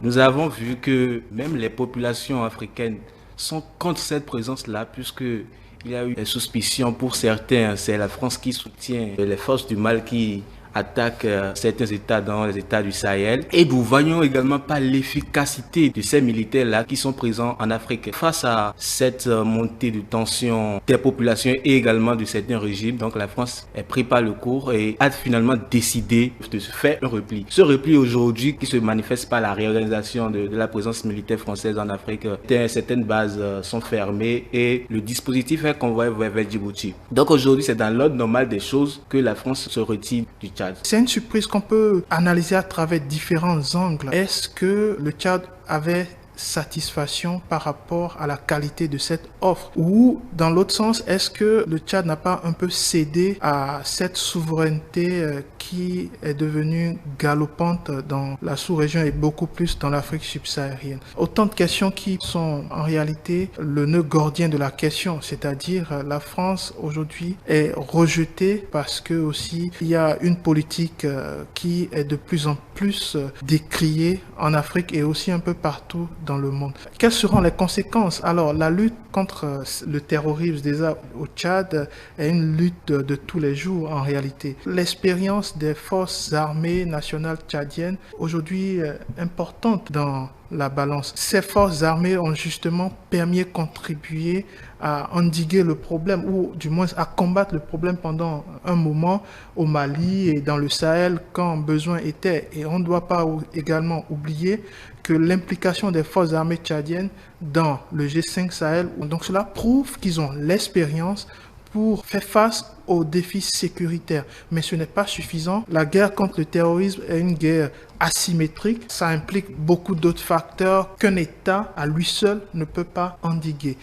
Nous avons vu que même les populations africaines sont contre cette présence-là, puisque il y a eu des suspicions pour certains. C'est la France qui soutient les forces du mal qui attaquent certains États dans les États du Sahel. Et nous voyons également pas l'efficacité de ces militaires-là qui sont présents en Afrique. Face à cette montée de tension des populations et également de certains régimes, donc la France est prise par le court et a finalement décidé de se faire un repli. Ce repli aujourd'hui qui se manifeste par la réorganisation de la présence militaire française en Afrique, certaines bases sont fermées et le dispositif est convoyé vers Djibouti. Donc aujourd'hui, c'est dans l'ordre normal des choses que la France se retire du Tchad. C'est une surprise qu'on peut analyser à travers différents angles. Est-ce que le Tchad avait satisfaction par rapport à la qualité de cette offre? Ou dans l'autre sens, est-ce que le Tchad n'a pas un peu cédé à cette souveraineté qui est devenue galopante dans la sous-région et beaucoup plus dans l'Afrique subsaharienne? Autant de questions qui sont en réalité le nœud gordien de la question, c'est-à-dire la France aujourd'hui est rejetée parce que aussi il y a une politique qui est de plus en plus décriée en Afrique et aussi un peu partout dans le monde. Quelles seront les conséquences? Alors, la lutte contre le terrorisme déjà au Tchad est une lutte de tous les jours en réalité. L'expérience des forces armées nationales tchadiennes aujourd'hui est importante dans la balance. Ces forces armées ont justement permis de contribuer à endiguer le problème ou du moins à combattre le problème pendant un moment au Mali et dans le Sahel quand besoin était. Et on ne doit pas également oublier que l'implication des forces armées tchadiennes dans le G5 Sahel, donc cela prouve qu'ils ont l'expérience pour faire face aux défis sécuritaires. Mais ce n'est pas suffisant. La guerre contre le terrorisme est une guerre asymétrique. Ça implique beaucoup d'autres facteurs qu'un État à lui seul ne peut pas endiguer.